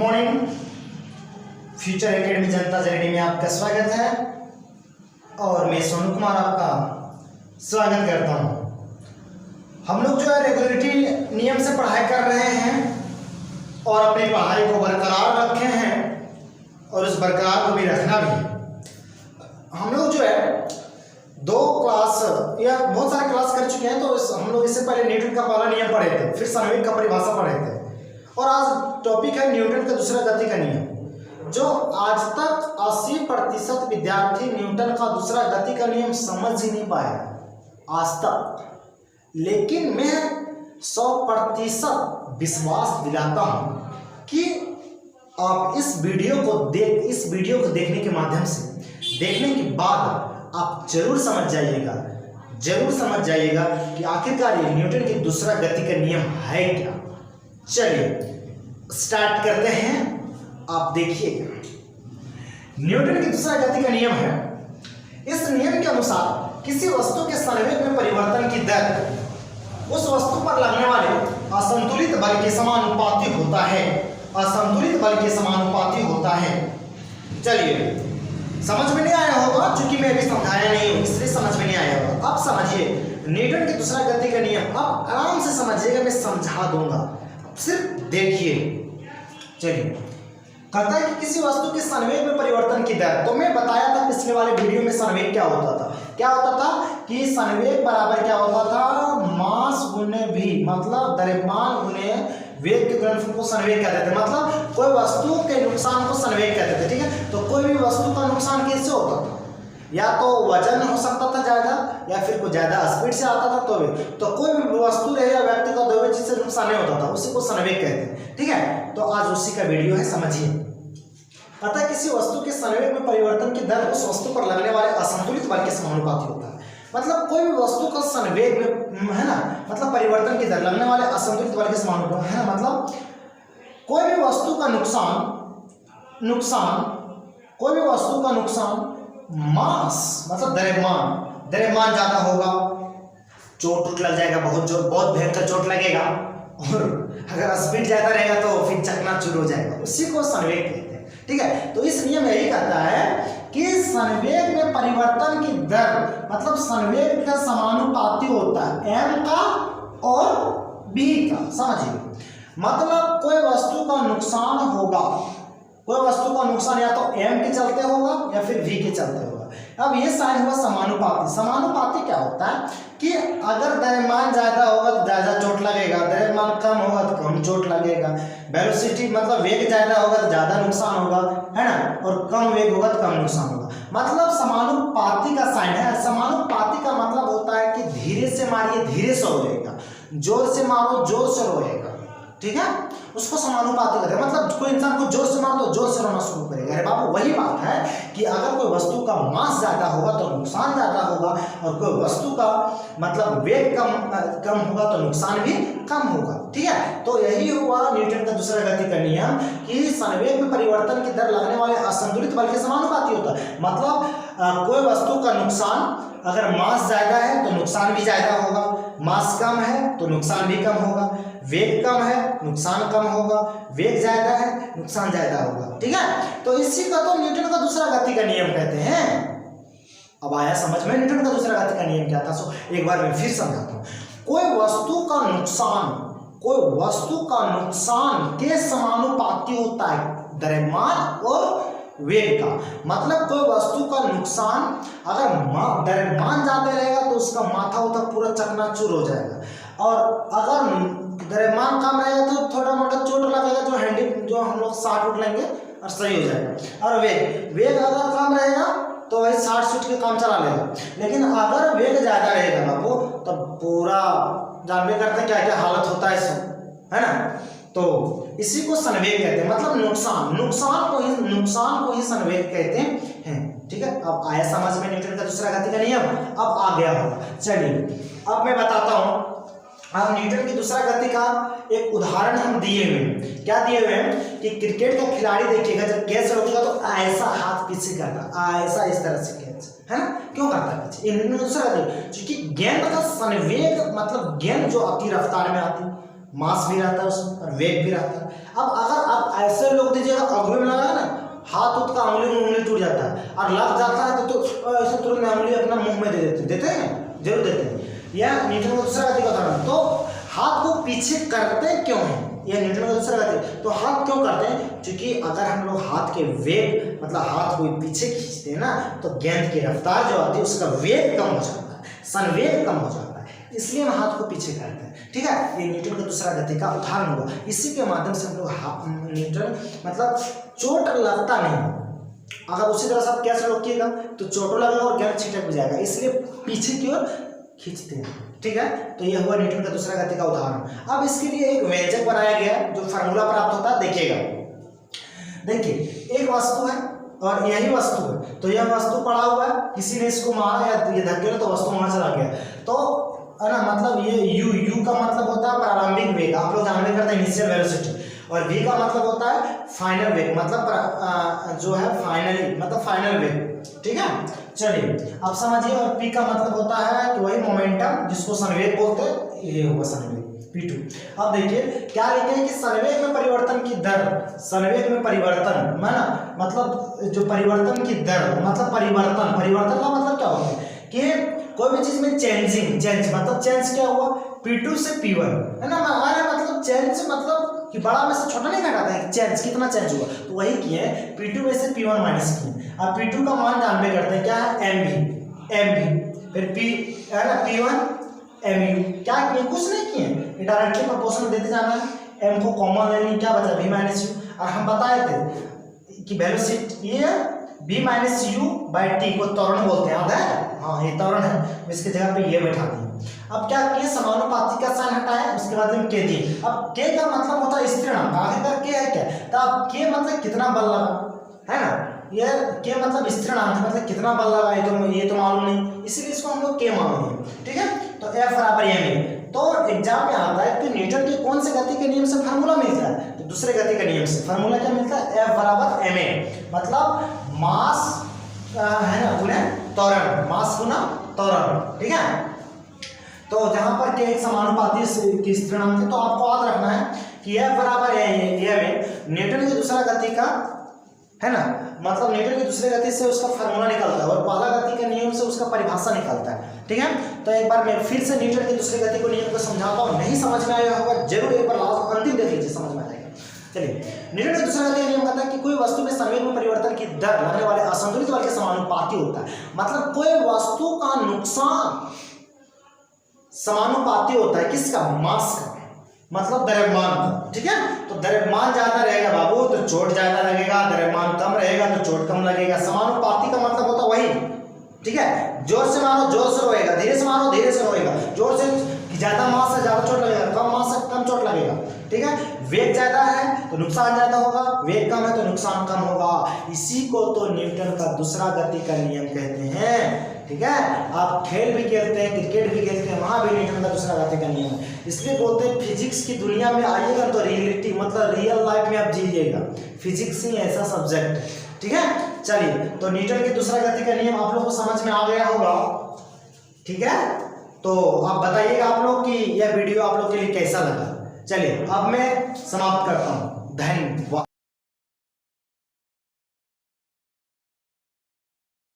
Morning. Future academy जनता journey में आपका स्वागत है और मैं सोनू कुमार आपका स्वागत करता हूं। हम लोग जो है रेगुलरिटी नियम से पढ़ाई कर रहे हैं और अपनी पढ़ाई को बरकरार रखे हैं और उस बरकरार को भी रखना भी है। हम लोग जो है 2 क्लास या बहुत सारे क्लास कर चुके हैं, तो हम लोग इससे पहले न्यूटन का पहला नियम पढ़े थे, फिर संवेग का परिभाषा पढ़े थे और आज टॉपिक है न्यूटन का दूसरा गति का नियम। जो आज तक 80% विद्यार्थी न्यूटन का दूसरा गति का नियम समझ ही नहीं पाए आज तक, लेकिन मैं 100% विश्वास दिलाता हूं कि आप इस वीडियो को देखने के माध्यम से देखने के बाद आप जरूर समझ जाइएगा कि आखिरकार ये न्यूटन की दूसरा गति का नियम है क्या। चलिए स्टार्ट करते हैं। आप देखिएगा, न्यूटन की दूसरा गति का नियम है। इस नियम के अनुसार किसी वस्तु के संवेग में परिवर्तन की दर उस वस्तु पर लगने वाले असंतुलित बल के समानुपाती होता है। चलिए, समझ में नहीं आया होगा क्योंकि मैं अभी समझाया नहीं हूं, इसलिए समझ में नहीं आया होगा। अब समझिए न्यूटन की दूसरा गति का नियम। अब आराम से समझिएगा, मैं समझा दूंगा, सिर्फ देखिए। चलिए, कहता है कि किसी वस्तु के संवेग में परिवर्तन की दर। तो मैं बताया था पिछले वाले वीडियो में संवेग क्या होता था कि संवेग बराबर क्या होता था, मास गुने v, मतलब द्रव्यमान गुने वेग के गुणनफल को संवेग कहते थे। मतलब कोई वस्तु के नुकसान को संवेग कहते थे, ठीक है। तो कोई भी वस्तु का नुकसान कैसे होता था, या तो वजन हो सकता था ज्यादा, या फिर कोई ज्यादा स्पीड से आता था तो कोई भी वस्तु रहे या व्यक्ति का द्रव्य जिससे नुकसान नहीं होता था उसी को संवेग कहते हैं, ठीक है। तो आज उसी का वीडियो है, समझिए। पता है किसी वस्तु के संवेग में परिवर्तन की दर उस वस्तु पर लगने वाले असंतुलित बल के समानुपाती होता है। मतलब कोई भी वस्तु का संवेग में है ना, मतलब परिवर्तन की दर लगने वाले असंतुलित बल के समानुपाती है ना। मतलब कोई भी वस्तु का नुकसान मास, मतलब द्रव्यमान ज्यादा होगा, चोट लग जाएगा, बहुत भयंकर चोट लगेगा, और अगर स्पीड ज्यादा रहेगा तो फिर चकनाचूर हो जाएगा, उसी को संवेग कहते हैं, ठीक है। तो इस नियम यही कहता है कि संवेग में परिवर्तन की दर मतलब संवेग का समानुपाती होता है m का और b का। समझिए, मतलब कोई वस्तु का नुकसान या तो m के चलते होगा या फिर v के चलते होगा। अब ये साइन हुआ समानुपाती क्या होता है कि अगर द्रव्यमान ज्यादा होगा तो ज्यादा चोट लगेगा, द्रव्यमान कम होगा तो कम चोट लगेगा, वेलोसिटी मतलब वेग ज्यादा होगा तो ज्यादा नुकसान होगा, है ना, और कम वेग होगा तो कम नुकसान होगा। मतलब समानुपाती का साइन है। समानुपाती का मतलब होता है कि धीरे से मारिए धीरे से रोएगा, जोर से मारो जोर से रोएगा, ठीक है, उसको समानुपाती कहते हैं। मतलब कोई इंसान को जोर से मार दो जोर से रोना शुरू करेगा। अरे बाबू, वही बात है कि अगर कोई वस्तु का मास ज्यादा होगा तो नुकसान ज्यादा होगा, और कोई वस्तु का मतलब वेग कम होगा तो नुकसान भी कम होगा, ठीक है। तो यही हुआ न्यूटन का दूसरा गति का नियम कि संवेग में परिवर्तन की दर लगने वाले असंतुलित बल के समानुपाती होता है। मतलब कोई वस्तु का नुकसान अगर मास ज्यादा है तो नुकसान भी ज्यादा होगा, मास कम है तो नुकसान भी कम होगा, वेग कम है नुकसान कम होगा, वेग ज्यादा है नुकसान ज्यादा होगा, ठीक है। तो इसी का तो न्यूटन का दूसरा गति का नियम कहते हैं। अब आया समझ में न्यूटन का दूसरा गति का नियम क्या था। सो एक बार मैं फिर समझाता हूं। कोई वस्तु का नुकसान के समानुपाती होता है द्रव्यमान और वेग का। मतलब कोई वस्तु का नुकसान अगर द्रव्यमान ज्यादा रहेगा तो उसका माथा उथा पूरा चकनाचूर हो जाएगा, और अगर द्रव्यमान कम रहेगा तो थोड़ा मोटा चोट लगेगा, जो हम लोग साट उठ लेंगे और सही हो जाएगा। और वेग अगर कम रहेगा तो वही 60 के काम चला लेगा। लेकिन अगर वेग ज्यादा रहेगा बाबू तो पूरा जानबे करते क्या क्या हालत होता है सब, है ना। तो इसी को संवेग कहते हैं। मतलब नुकसान को ही संवेग कहते हैं, ठीक है। अब आया समझ में न्यूटन का दूसरा गति का नियम। अब आ गया होगा। चलिए अब मैं बताता हूं। अब न्यूटन की दूसरा गति का एक उदाहरण हम दिए हुए हैं। क्या दिए हुए हैं कि क्रिकेट का खिलाड़ी देखिएगा, जब कैच रोकेगा तो ऐसा हाथ पीछे करता, ऐसा इस तरह से कैच, है ना, क्यों करता है पीछे। इन्होंने दूसरा गति क्योंकि गेंद का संवेग मतलब गेंद जो अति रफ्तार में आती, मास भी रहता है उसमें और वेग भी रहता है। अब अगर आप ऐसे लोग अंगुली में लगा ना, हाथ उठ का उंगली टूट जाता है, और लग जाता है तो ऐसे तुरंत उंगली अपना मुंह में देते हैं जरूर देते हैं। यह न्यूटन का दूसरा गति का उदाहरण। तो हाथ को पीछे करते क्यों है, यह न्यूटन का दूसरा गति। तो हाथ क्यों करते हैं, क्योंकि अगर हम लोग हाथ के वेग मतलब हाथ को पीछे खींचते हैं ना, तो गेंद की रफ्तार जो आती है उसका वेग कम हो जाता है, संवेग कम हो जाता है, इसलिए हम हाथ को पीछे करते हैं। ठीक है, ये न्यूटन का दूसरा गति का उदाहरण हुआ। इसी के माध्यम से हम लोग न्यूटन मतलब चोट लगता नहीं, अगर उसी तरह से आप कैच रोकिएगा तो चोट लगेगा और गेंद छिटक भी जाएगा, इसलिए पीछे की ओर खींचते हैं। ठीक है, तो यह हुआ न्यूटन का दूसरा गति का उदाहरण। अब इसके लिए एक व्यंजक बनाया गया है जो फार्मूला प्राप्त होता है, देखिएगा। देखिए, एक वस्तु है और यही वस्तु है, तो यह वस्तु पड़ा हुआ है, किसी ने इसको मारा या ये धकेला तो वस्तु वहां चला गया, तो है ना, मतलब ये u का मतलब होता है प्रारंभिक वेग, आप लोग जानते करते हैं इनिशियल वेलोसिटी, और v का मतलब होता है फाइनल वेग, मतलब जो है फाइनली मतलब फाइनल वेग। ठीक है, चलिए अब समझिए। और p का मतलब होता है कि वही मोमेंटम जिसको संवेग बोलते हैं, ये होगा संवेग p2। अब देखिए क्या लिखे हैं कि संवेग में परिवर्तन की दर, संवेग में परिवर्तन है ना, मतलब जो परिवर्तन की दर मतलब परिवर्तन का मतलब क्या होता है कि कोई भी चीज में चेंज मतलब चेंज क्या हुआ, P2 से P1 है ना, हमारे मतलब चेंज मतलब कि बड़ा में से छोटा नहीं घटाता है, चेंज कितना चेंज हुआ, तो वही किए P2 में से P1 माइनस किए। अब P2 का मान जानबे करते हैं, क्या है mv, फिर P है ना P1 mu, क्या किए, कुछ नहीं किए, डायरेक्टली प्रोपोर्शन देते जाना है, m को कॉमन लेनी, क्या बचा v माइनस यू, और हम बताए थे कि वेलोसिटी ये v minus you by T को त्वरण बोलते हैं, याद है, हाँ ये त्वरण है, इसकी जगह पे ये बैठा दिए। अब क्या किए, समानुपाती का साइन हटाया, उसके बाद में के दिए। अब के का मतलब होता है स्थिरांक, आखिरकार के है क्या, तो अब के मतलब कितना बल लगा है ना, ये के मतलब स्थिरांक मतलब कितना बल लगा, ये तो मालूम नहीं, इसीलिए इसको हम लोग के मानेंगे। ठीक है, तो F बराबर ma। तो एग्जाम में आता है कि न्यूटन के कौन से गति के नियम से फार्मूला मिलता है, तो दूसरे गति के नियम से फार्मूला क्या मिलता है, F बराबर ma, मतलब मास है ना गुना त्वरण, मास गुना त्वरण। ठीक है, तो जहां पर के एक समानुपाती की स्थिरांक है, तो आपको याद रखना है कि F बराबर ma न्यूटन की दूसरा गति का है ना, मतलब न्यूटन की दूसरे गति से उसका फार्मूला निकलता है और पहला गति के नियम से उसका परिभाषा निकलता है। ठीक है, तो एक बार मैं फिर से न्यूटन की दूसरे गति को नियम को समझाता हूँ, नहीं समझ में आया होगा जरूर एक बार लास्ट अंतिम देख लीजिए, समझ में आ जाएगा। चलिए, न्यूटन का दूसरा गति का नियम कहता है कि कोई वस्तु में संवेग में परिवर्तन की दर लगने वाले असंतुलित बल के समानुपाती होता है, मतलब कोई वस्तु का नुकसान समानुपाती होता है, किसका, मास का, मतलब द्रव्यमान का। ठीक है, तो द्रव्यमान ज्यादा रहेगा बाबू तो चोट ज्यादा लगेगा, द्रव्यमान कम रहेगा तो चोट कम लगेगा। समानुपाती का मतलब होता वही। ठीक है, जोर से मारो जोर से रोएगा, धीरे से मारो धीरे से रोएगा, जोर से ज्यादा मास से ज्यादा चोट लगेगा, कम मास से कम चोट लगेगा। ठीक है, वेग ज्यादा है तो नुकसान ज्यादा होगा, वेग कम है तो नुकसान कम होगा, इसी को तो न्यूटन का दूसरा गति का नियम कहते हैं। ठीक है, आप खेल भी खेलते हैं, क्रिकेट भी खेलते हैं, वहां भी न्यूटन का दूसरा गति का नियम है। इसलिए बोलते हैं फिजिक्स की दुनिया में आइएगा तो रियलिटी मतलब रियल लाइफ में आप जीजिएगा, फिजिक्स ही ऐसा सब्जेक्ट है। ठीक है, चलिए, तो न्यूटन के दूसरा गति का नियम आप लोग को समझ में आ गया होगा। ठीक है, तो आप बताइएगा आप लोग कि यह वीडियो आप लोग के लिए कैसा लगा। चलिए, अब मैं समाप्त करता हूँ, धन्यवाद।